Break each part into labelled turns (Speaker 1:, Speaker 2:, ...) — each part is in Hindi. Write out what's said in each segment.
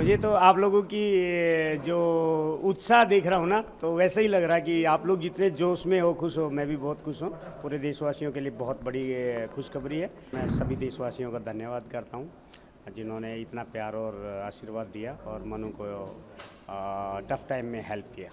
Speaker 1: मुझे तो आप लोगों की जो उत्साह देख रहा हूँ ना, तो वैसे ही लग रहा है कि आप लोग जितने जोश में हो, खुश हो, मैं भी बहुत खुश हूँ। पूरे देशवासियों के लिए बहुत बड़ी खुशखबरी है। मैं सभी देशवासियों का धन्यवाद करता हूँ जिन्होंने इतना प्यार और आशीर्वाद दिया और मनु को टफ टाइम में हेल्प किया।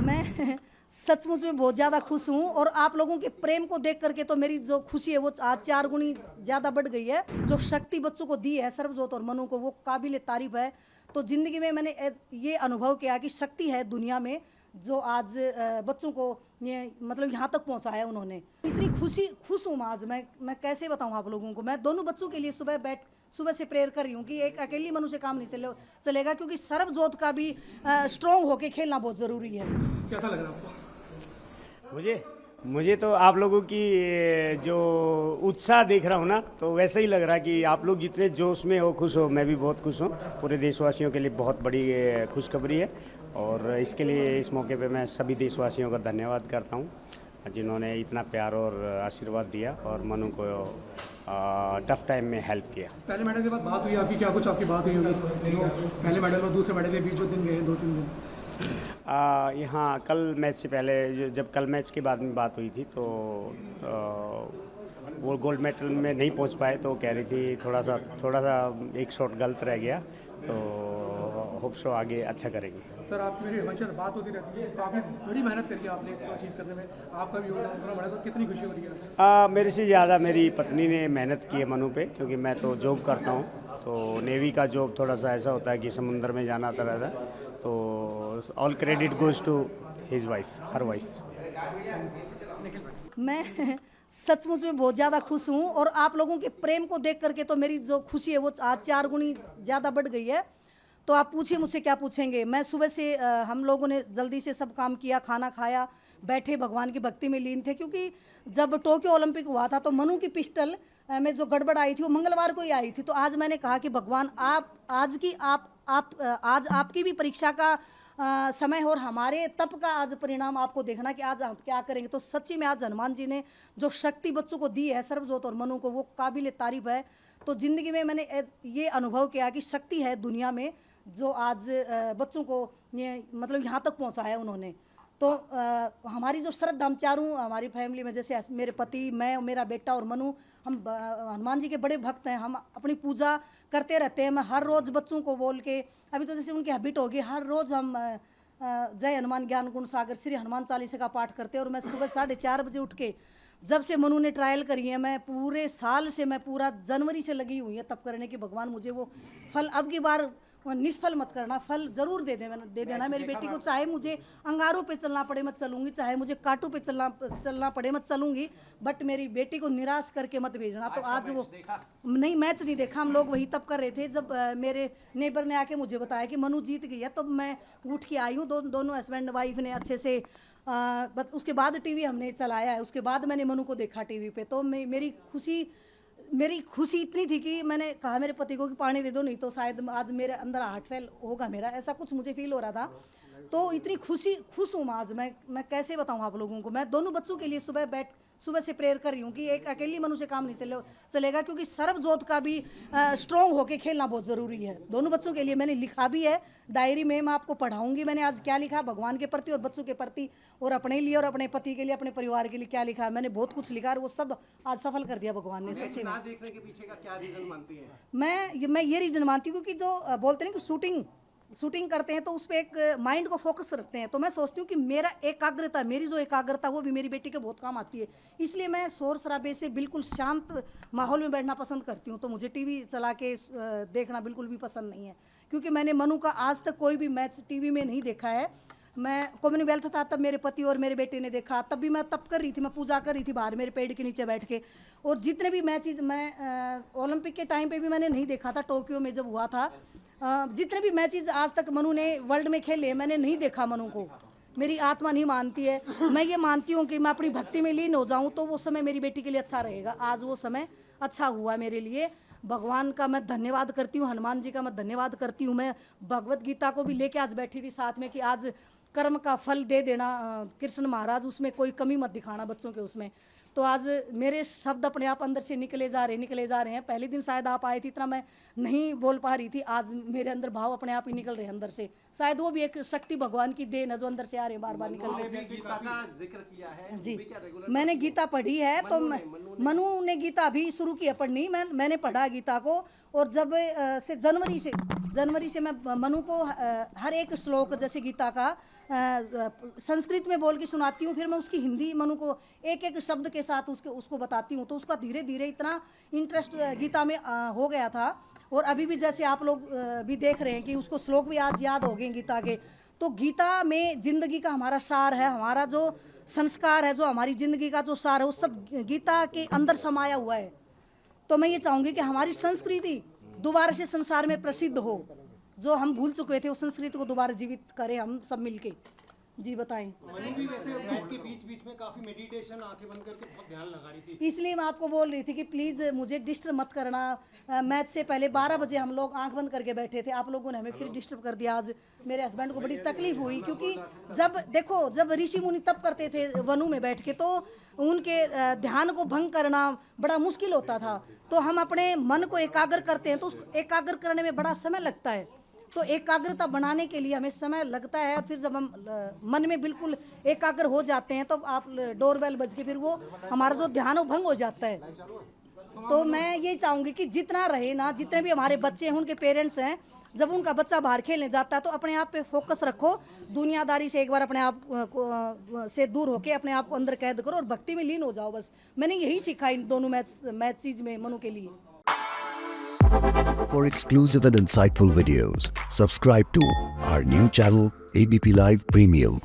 Speaker 2: मैं सचमुच में बहुत ज़्यादा खुश हूँ और आप लोगों के प्रेम को देख करके तो मेरी जो खुशी है वो आज 4 गुनी ज़्यादा बढ़ गई है। जो शक्ति बच्चों को दी है सर्वजोत और मनु को, वो काबिल तारीफ है। तो ज़िंदगी में मैंने ये अनुभव किया कि शक्ति है दुनिया में जो आज बच्चों को ये मतलब यहाँ तक पहुँचा है उन्होंने। इतनी खुश हूँ आज मैं कैसे बताऊँ आप लोगों को। मैं दोनों बच्चों के लिए सुबह से प्रेयर कर रही हूँ कि एक अकेली मनु से काम नहीं चलेगा, क्योंकि सर्वजोत का भी स्ट्रॉन्ग होके खेलना बहुत ज़रूरी है।
Speaker 3: कैसा लग रहा है आपको?
Speaker 1: मुझे तो आप लोगों की जो उत्साह देख रहा हूँ ना, तो वैसे ही लग रहा है कि आप लोग जितने जोश में हो, खुश हो, मैं भी बहुत खुश हूँ। पूरे देशवासियों के लिए बहुत बड़ी खुशखबरी है और इसके लिए इस मौके पे मैं सभी देशवासियों का धन्यवाद करता हूँ जिन्होंने इतना प्यार और आशीर्वाद दिया और मनु को टफ टाइम में हेल्प किया।
Speaker 3: पहले मेडल के बाद बात हुई आपकी, क्या कुछ आपकी बात हुई होगी? जो पहले मेडल और दूसरे मेडल के बीच जो दिन गए 2-3 दिन,
Speaker 1: यहाँ कल मैच से पहले जब कल मैच के बाद में बात हुई थी तो वो गोल्ड मेडल में नहीं पहुंच पाए, तो कह रही थी थोड़ा सा एक शॉट गलत रह गया, तो होप सो आगे अच्छा करेंगे।
Speaker 3: सर आप मेरी हमेशा बात होती रहती है, काफ़ी बड़ी मेहनत करी आपने इसको अचीव करने में, आपका भी योगदान उतना बड़ा, तो कितनी खुशी हो रही है?
Speaker 1: मेरे से ज़्यादा मेरी पत्नी ने मेहनत की है मनु पे, क्योंकि मैं तो जॉब करता हूँ, तो नेवी का जॉब थोड़ा सा ऐसा होता है कि समुंदर में जाना आता रहता है, तो all credit goes to his wife, her wife.
Speaker 2: मैं सचमुच में बहुत ज़्यादा खुश हूँ और आप लोगों के प्रेम को देख करके तो मेरी जो खुशी है वो आज 4 गुनी ज़्यादा बढ़ गई है। तो आप पूछिए मुझसे क्या पूछेंगे। मैं सुबह से हम लोगों ने जल्दी से सब काम किया, खाना खाया, बैठे भगवान की भक्ति में लीन थे, क्योंकि जब टोक्यो ओलंपिक हुआ था तो मनु की पिस्टल में जो गड़बड़ आई थी वो मंगलवार को ही आई थी। तो आज मैंने कहा कि भगवान आज आपकी भी परीक्षा का समय और हमारे तप का आज परिणाम आपको देखना कि आज हम क्या करेंगे। तो सच्ची में आज हनुमान जी ने जो शक्ति बच्चों को दी है सर्वजोत और मनु को, वो काबिल तारीफ है। तो ज़िंदगी में मैंने ये अनुभव किया कि शक्ति है दुनिया में जो आज बच्चों को ये मतलब यहाँ तक पहुँचा है उन्होंने। तो हमारी जो श्रद्धा, हम चारों हमारी फैमिली में, जैसे मेरे पति, मैं, मेरा बेटा और मनु, हम हनुमान जी के बड़े भक्त हैं। हम अपनी पूजा करते रहते हैं। मैं हर रोज़ बच्चों को बोल के, अभी तो जैसे उनकी हैबिट होगी, हर रोज़ हम जय हनुमान ज्ञान गुण सागर श्री हनुमान चालीसा का पाठ करते हैं। और मैं सुबह 4:30 बजे उठ के, जब से मनु ने ट्रायल करी है, मैं पूरे साल से, मैं पूरा जनवरी से लगी हुई है तब करने की भगवान मुझे वो फल अब की बार निष्फल मत करना, फल जरूर दे देना मेरी बेटी को। चाहे मुझे अंगारों पे चलना पड़े मैं चलूंगी, चाहे मुझे कांटों पे चलना पड़े मैं चलूंगी, बट मेरी बेटी को निराश करके मत भेजना। तो आज वो नहीं, मैच नहीं देखा, हम लोग वही तब कर रहे थे जब मेरे नेबर ने आके मुझे बताया कि मनु जीत गई है, तब मैं उठ के आई हूँ। दोनों हस्बैंड वाइफ ने अच्छे से उसके बाद टीवी हमने चलाया है, उसके बाद मैंने मनु को देखा टीवी पे। तो मेरी खुशी इतनी थी कि मैंने कहा मेरे पति को कि पानी दे दो, नहीं तो शायद आज मेरे अंदर हार्ट फेल होगा मेरा, ऐसा कुछ मुझे फील हो रहा था। तो इतनी खुश हूँ आज मैं कैसे बताऊँ आप लोगों को। मैं दोनों बच्चों के लिए सुबह से प्रेयर कर रही हूँ कि एक अकेली मनु से काम नहीं चलेगा, क्योंकि सर्वजोत का भी स्ट्रॉन्ग होके खेलना बहुत ज़रूरी है। दोनों बच्चों के लिए मैंने लिखा भी है डायरी में, मैं आपको पढ़ाऊंगी मैंने आज क्या लिखा भगवान के प्रति और बच्चों के प्रति, और अपने लिए और अपने पति के लिए, अपने परिवार के लिए क्या लिखा है। मैंने बहुत कुछ लिखा और वो सब आज सफल कर दिया भगवान ने। सच्ची में
Speaker 3: देखने के पीछे का क्या रीजन मानती है?
Speaker 2: मैं ये रीजन मानती हूँ, क्योंकि जो बोलते हैं कि शूटिंग करते हैं तो उस पर एक माइंड को फोकस रखते हैं। तो मैं सोचती हूँ कि मेरी जो एकाग्रता वो भी मेरी बेटी के बहुत काम आती है। इसलिए मैं शोर शराबे से बिल्कुल शांत माहौल में बैठना पसंद करती हूँ। तो मुझे टीवी चला के देखना बिल्कुल भी पसंद नहीं है, क्योंकि मैंने मनु का आज तक कोई भी मैच टीवी में नहीं देखा है। मैं कॉमनवेल्थ था तब मेरे पति और मेरे बेटे ने देखा, तब भी मैं तप कर रही थी, मैं पूजा कर रही थी बाहर मेरे पेड़ के नीचे बैठ के। और जितने भी मैचेज मैं ओलंपिक के टाइम पे भी मैंने नहीं देखा था, टोक्यो में जब हुआ था, जितने भी मैचेज आज तक मनु ने वर्ल्ड में खेले मैंने नहीं देखा मनु को। मेरी आत्मा नहीं मानती है। मैं ये मानती हूँ कि मैं अपनी भक्ति में लीन हो जाऊँ तो वो समय मेरी बेटी के लिए अच्छा रहेगा। आज वो समय अच्छा हुआ मेरे लिए। भगवान का मैं धन्यवाद करती हूँ, हनुमान जी का मैं धन्यवाद करती हूँ। मैं भगवत गीता को भी लेके आज बैठी थी साथ में कि आज कर्म का फल दे देना कृष्ण महाराज, उसमें कोई कमी मत दिखाना बच्चों के उसमें। तो आज मेरे शब्द अपने आप अंदर से निकले जा रहे हैं। पहले दिन शायद आप आए थे, इतना मैं नहीं बोल पा रही थी, आज मेरे अंदर भाव अपने आप ही निकल रहे हैं अंदर से। शायद वो भी एक शक्ति भगवान की देन है जो अंदर से आ रहे हैं, बार बार निकल रहे हैं।
Speaker 4: गीता का जिक्र किया है
Speaker 2: जी,
Speaker 4: वो भी क्या रेगुलर
Speaker 2: मैंने गीता पढ़ी है, तो मनु ने गीता अभी शुरू की है पढ़नी, मैंने पढ़ा गीता को। और जब से जनवरी से मैं मनु को हर एक श्लोक जैसे गीता का संस्कृत में बोल के सुनाती हूँ, फिर मैं उसकी हिंदी मनु को एक एक शब्द के साथ उसको बताती हूँ। तो उसका धीरे धीरे इतना इंटरेस्ट गीता में हो गया था। और अभी भी जैसे आप लोग भी देख रहे हैं कि उसको श्लोक भी आज याद हो गए गीता के। तो गीता में जिंदगी का हमारा सार है, हमारा जो संस्कार है, जो हमारी जिंदगी का जो सार है, वो सब गीता के अंदर समाया हुआ है। तो मैं ये चाहूँगी कि हमारी संस्कृति दोबारा से संसार में प्रसिद्ध हो, जो हम भूल चुके थे उस संस्कृति को दोबारा जीवित करें हम सब मिलके। जी बताएं।
Speaker 4: मनु भी वैसे मैच के बीच में काफी मेडिटेशन, आंखें बंद करके बहुत ध्यान लगा रही थी।
Speaker 2: इसलिए मैं आपको बोल रही थी कि प्लीज़ मुझे डिस्टर्ब मत करना। मैच से पहले 12 बजे हम लोग आंख बंद करके बैठे थे, आप लोगों ने हमें फिर डिस्टर्ब कर दिया। आज मेरे हस्बैंड को बड़ी तकलीफ हुई, क्योंकि जब ऋषि मुनि तप करते थे वनु में बैठ के, तो उनके ध्यान को भंग करना बड़ा मुश्किल होता था। तो हम अपने मन को एकाग्र करते हैं, तो उस एकाग्र करने में बड़ा समय लगता है। तो एकाग्रता बनाने के लिए हमें समय लगता है। फिर जब हम मन में बिल्कुल एकाग्र हो जाते हैं, तो आप डोरबेल बज के फिर वो हमारा जो ध्यान वो भंग हो जाता है। तो मैं ये चाहूँगी कि जितना रहे ना, जितने भी हमारे बच्चे हैं, उनके पेरेंट्स हैं, जब उनका बच्चा बाहर खेलने जाता है तो अपने आप पे फोकस रखो, दुनियादारी से एक बार अपने आप से दूर होके अपने आप को अंदर कैद करो और भक्ति में लीन हो जाओ। बस मैंने यही सीखा इन दोनों मैचेज में मनु के लिए।
Speaker 5: For exclusive and insightful videos, subscribe to our new channel ABP Live Premium.